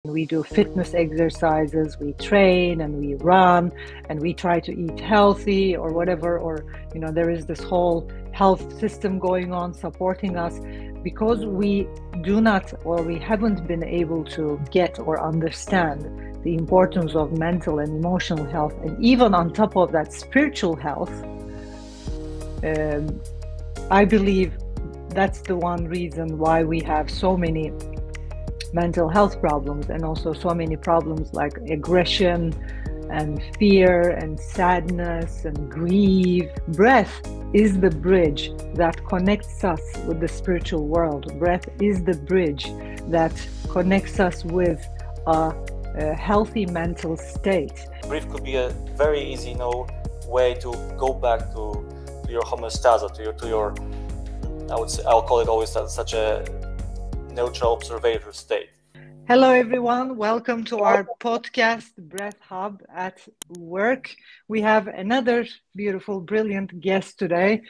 We do fitness exercises, we train and we run and we try to eat healthy or whatever, or there is this whole health system going on supporting us, because we do not, or we haven't been able to get or understand the importance of mental and emotional health, and even on top of that, spiritual health. I believe that's the one reason why we have so many mental health problems, and also so many problems like aggression and fear and sadness and grief. Breath is the bridge that connects us with the spiritual world. Breath is the bridge that connects us with a healthy mental state. Breath could be a very easy, way to go back to your homeostasis, to your I'll call it always such a neutral observator state. Hello everyone, welcome to our podcast Breath Hub at Work. We have another beautiful, brilliant guest today.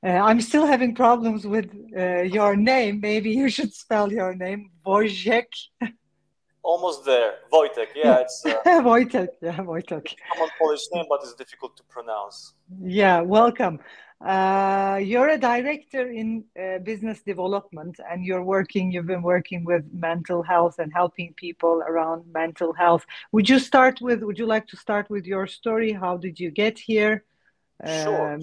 I'm still having problems with your name. Maybe you should spell your name. Wojciech. Almost there. Wojtek, yeah. It's Wojtek, yeah, Wojtek. Common Polish name, but it's difficult to pronounce. Yeah, welcome. You're a director in business development, and you've been working with mental health and helping people around mental health. Would you like to start with your story? How did you get here? Sure.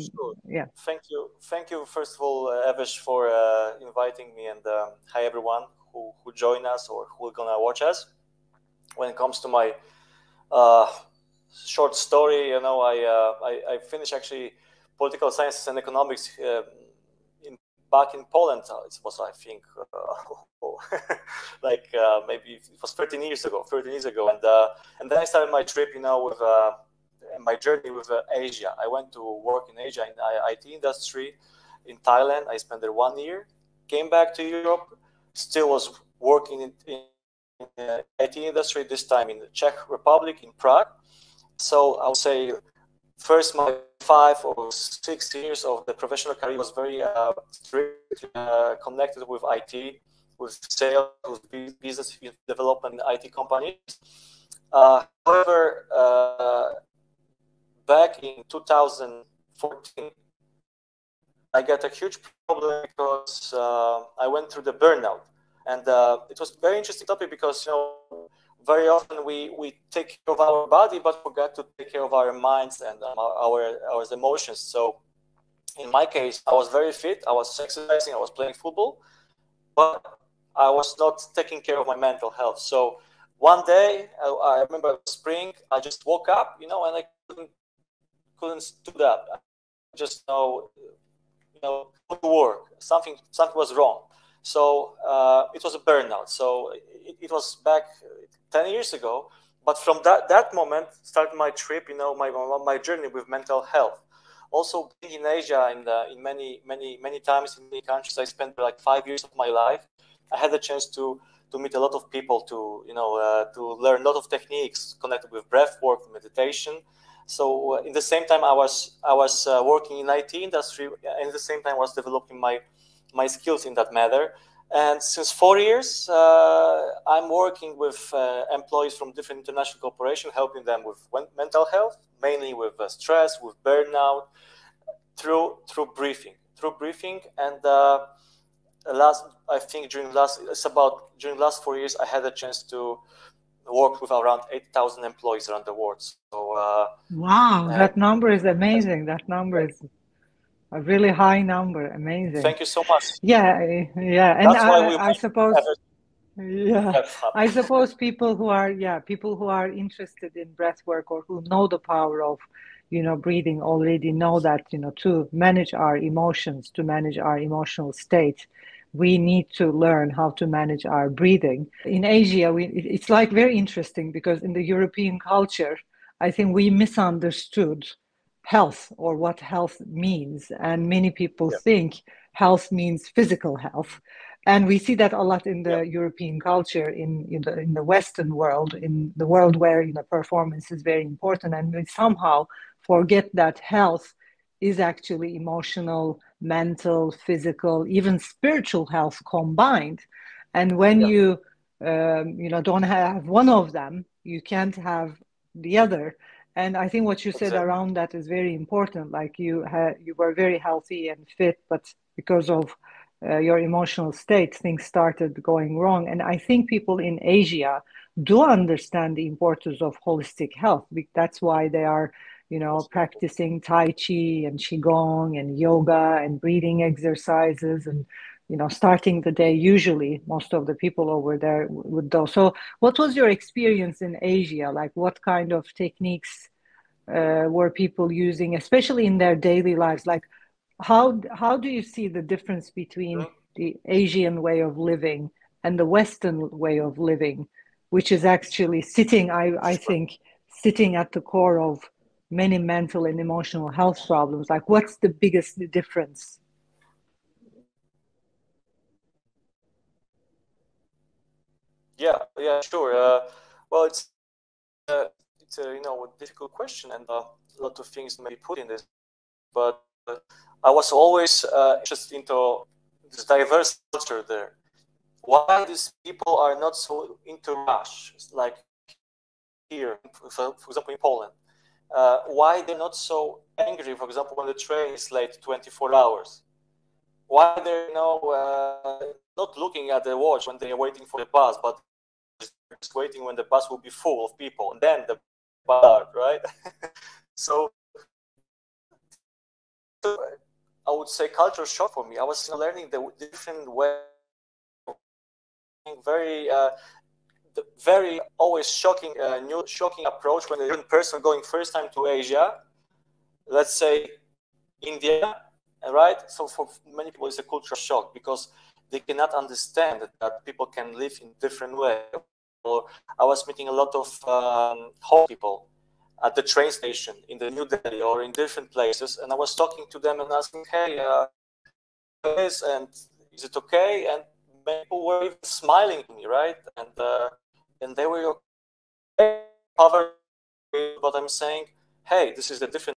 Yeah. Thank you, first of all, Evesh, for inviting me, and hi everyone who join us or who are gonna watch us. When it comes to my short story, I finished actually political sciences and economics back in Poland. It was, I think, maybe it was 13 years ago, and then I started my trip, with my journey with Asia. I went to work in Asia in the IT industry in Thailand. I spent there 1 year, came back to Europe, still was working in the IT industry, this time in the Czech Republic, in Prague. So I would say first my 5 or 6 years of the professional career was very strict, connected with IT, with sales, with business development, IT companies. However, back in 2014, I got a huge problem because I went through the burnout. And it was a very interesting topic because, very often we take care of our body, but forget to take care of our minds and our emotions. So in my case, I was very fit. I was exercising. I was playing football, but I was not taking care of my mental health. So one day, I remember spring, I just woke up, and I couldn't stood up. I just go to work. Something was wrong. So it was a burnout. So it was back 10 years ago. But from that moment started my trip, my journey with mental health. Also being in Asia and in many times in many countries, I spent like 5 years of my life. I had the chance to meet a lot of people, to learn a lot of techniques connected with breathwork, meditation. So in the same time, I was working in IT industry, and at the same time, I was developing my skills in that matter. And since 4 years, I'm working with employees from different international corporations, helping them with mental health, mainly with stress, with burnout, through breathing. And during the last 4 years, I had a chance to work with around 8,000 employees around the world. So wow, that number is amazing. That number is a really high number. Amazing. Thank you so much. Yeah. And I suppose, I suppose people who are interested in breath work, or who know the power of, breathing, already know that, to manage our emotions, to manage our emotional state, we need to learn how to manage our breathing. In Asia, it's like very interesting, because in the European culture, I think we misunderstood health, or what health means. And many people think health means physical health. And we see that a lot in the European culture, in the Western world, in the world where performance is very important. And we somehow forget that health is actually emotional, mental, physical, even spiritual health combined. And when you don't have one of them, you can't have the other. And I think what you said around that is very important. Like you were very healthy and fit, but because of your emotional state, things started going wrong. And I think people in Asia do understand the importance of holistic health. That's why they are, practicing Tai Chi and Qigong and yoga and breathing exercises and, starting the day. Usually most of the people over there would do. So what was your experience in Asia? Like what kind of techniques were people using, especially in their daily lives? Like how do you see the difference between the Asian way of living and the Western way of living, which is actually sitting, I think, sitting at the core of many mental and emotional health problems? Like what's the biggest difference? Yeah, sure. Well, it's a difficult question, and a lot of things may be put in this. But I was always interested into this diverse culture there. Why these people are not so into rush, like here, for example, in Poland? Why they're not so angry, for example, when the train is late 24 hours? Why they're not looking at the watch when they're waiting for the bus, but just waiting when the bus will be full of people, and then the bus, right? So I would say culture shock for me. I was learning the different way, very always shocking, new shocking approach when a young person going first time to Asia, let's say India, right? So for many people, it's a cultural shock because they cannot understand that people can live in different ways. Or I was meeting a lot of Hong people at the train station in the New Delhi or in different places, and I was talking to them and asking, "Hey, and is it okay?" And people were even smiling to me, right? And they were covered with what I'm saying. Hey, this is the different.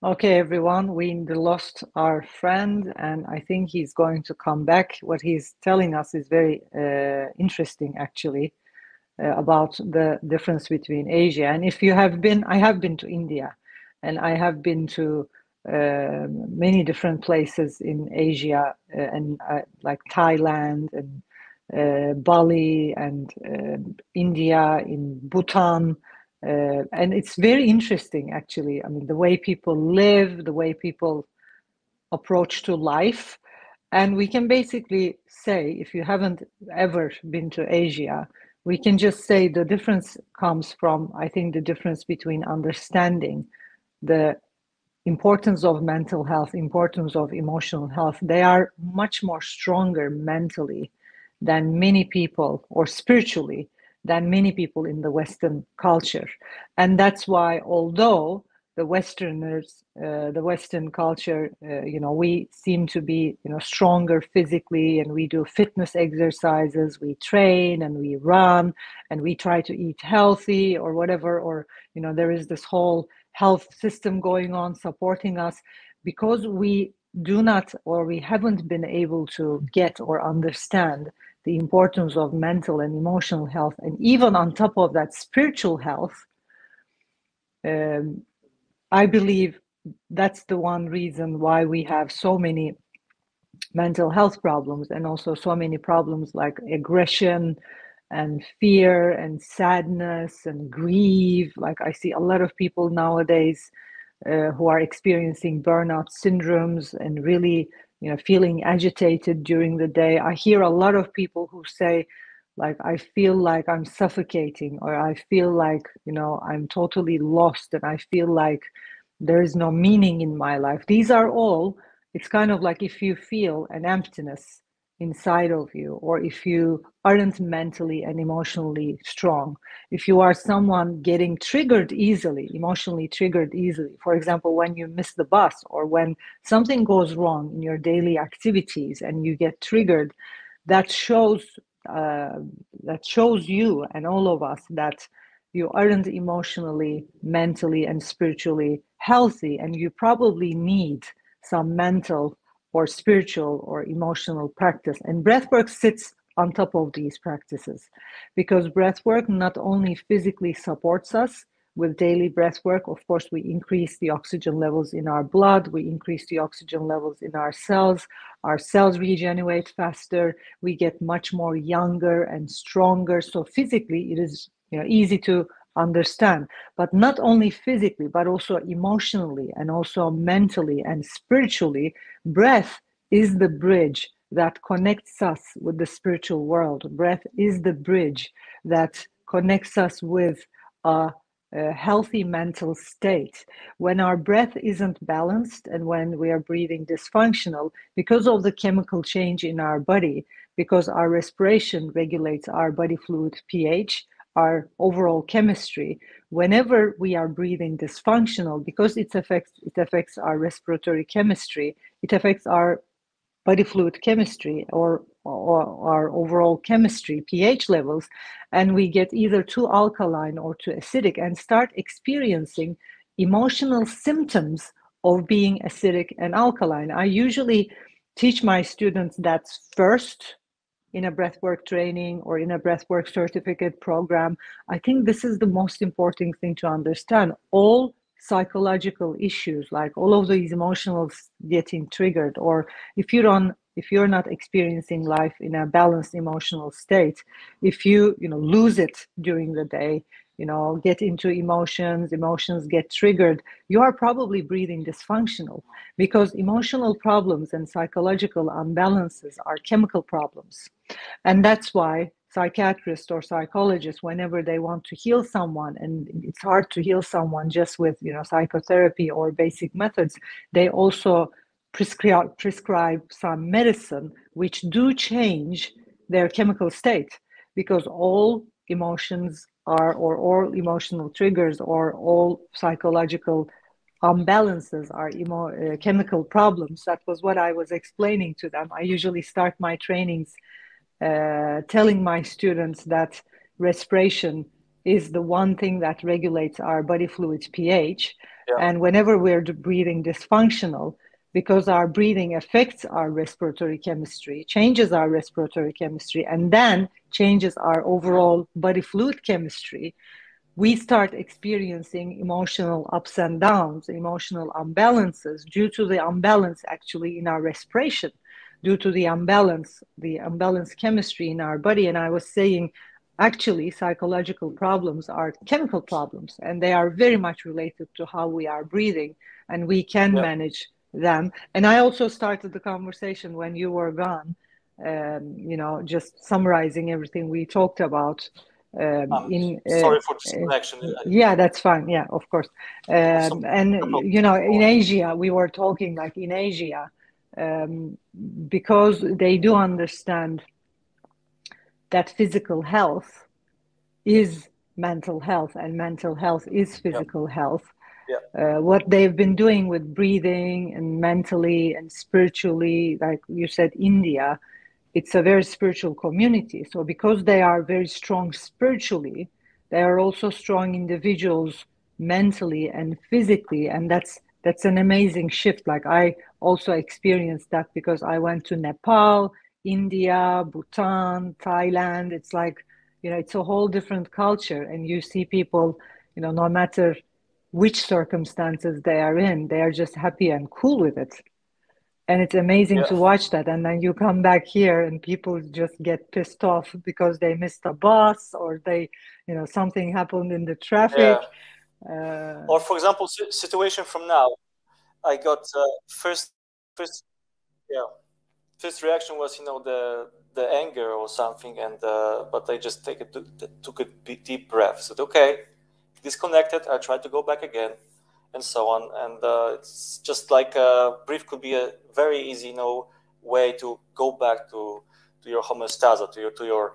Okay, everyone, we lost our friend, and I think he's going to come back. What he's telling us is very interesting, actually, about the difference between Asia. And if you have been, I have been to India, and I have been to many different places in Asia, and like Thailand and Bali and India, in Bhutan. And it's very interesting, actually. I mean, the way people live, the way people approach to life. And we can basically say, if you haven't ever been to Asia, we can just say the difference comes from, I think, the difference between understanding the importance of mental health, importance of emotional health. They are much more stronger mentally than many people, or spiritually than many people in the Western culture. And that's why, although the Westerners, the Western culture, we seem to be, stronger physically, and we do fitness exercises, we train and we run and we try to eat healthy or whatever, or, there is this whole health system going on supporting us, because we do not, or we haven't been able to get or understand the importance of mental and emotional health, and even on top of that, spiritual health. I believe that's the one reason why we have so many mental health problems, and also so many problems like aggression and fear and sadness and grief. Like I see a lot of people nowadays who are experiencing burnout syndromes and really, feeling agitated during the day. I hear a lot of people who say, like, I feel like I'm suffocating, or I feel like, I'm totally lost, and I feel like there is no meaning in my life. These are all, it's kind of like if you feel an emptiness inside of you, or if you aren't mentally and emotionally strong, if you are someone getting triggered easily, emotionally triggered easily, for example, when you miss the bus, or when something goes wrong in your daily activities and you get triggered, that shows you and all of us that you aren't emotionally, mentally, and spiritually healthy, and you probably need some mental or spiritual or emotional practice. And breathwork sits on top of these practices, because breathwork not only physically supports us with daily breathwork. Of course, we increase the oxygen levels in our blood, we increase the oxygen levels in our cells regenerate faster, we get much more younger and stronger. So physically, it is easy to understand. But not only physically, but also emotionally and also mentally and spiritually, breath is the bridge that connects us with the spiritual world. Breath is the bridge that connects us with a healthy mental state. When our breath isn't balanced and when we are breathing dysfunctional, because of the chemical change in our body, because our respiration regulates our body fluid pH, our overall chemistry, whenever we are breathing dysfunctional, because it affects our respiratory chemistry, it affects our body fluid chemistry or our overall chemistry, pH levels, and we get either too alkaline or too acidic and start experiencing emotional symptoms of being acidic and alkaline. I usually teach my students that first in a breathwork training or in a breathwork certificate program. I think this is the most important thing to understand. All psychological issues, like all of these emotional getting triggered, or if you're not experiencing life in a balanced emotional state, if you lose it during the day, get into emotions get triggered, you are probably breathing dysfunctional, because emotional problems and psychological imbalances are chemical problems. And that's why psychiatrists or psychologists, whenever they want to heal someone, and it's hard to heal someone just with psychotherapy or basic methods, they also prescribe some medicine which do change their chemical state, because all emotions are, or all emotional triggers, or all psychological imbalances are chemical problems. That was what I was explaining to them. I usually start my trainings telling my students that respiration is the one thing that regulates our body fluid pH. Yeah. And whenever we're breathing dysfunctional, because our breathing affects our respiratory chemistry, changes our respiratory chemistry, and then changes our overall body fluid chemistry, we start experiencing emotional ups and downs, emotional imbalances due to the imbalance actually in our respiration, due to the unbalanced chemistry in our body. And I was saying, actually, psychological problems are chemical problems, and they are very much related to how we are breathing, and we can manage them. And I also started the conversation when you were gone, just summarizing everything we talked about. Sorry for disconnection. Yeah, that's fine. Yeah, of course. And in Asia, we were talking like in Asia, because they do understand that physical health is mental health and mental health is physical health. Yeah. What they've been doing with breathing and mentally and spiritually, like you said, India, it's a very spiritual community. So because they are very strong spiritually, they are also strong individuals mentally and physically. And that's an amazing shift. Like I also experienced that because I went to Nepal, India, Bhutan, Thailand. It's like, it's a whole different culture. And you see people, no matter which circumstances they are in, they are just happy and cool with it. And it's amazing to watch that. And then you come back here and people just get pissed off because they missed a bus or they, something happened in the traffic. Yeah. Or for example, situation from now, I got first reaction was, the anger or something. And, but I just took a deep breath. Said, okay, disconnected. I tried to go back again. And so on, and it's just like breath could be a very easy, way to go back to your homeostasis, to your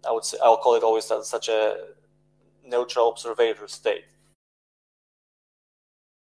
I'll call it always such a neutral observator state.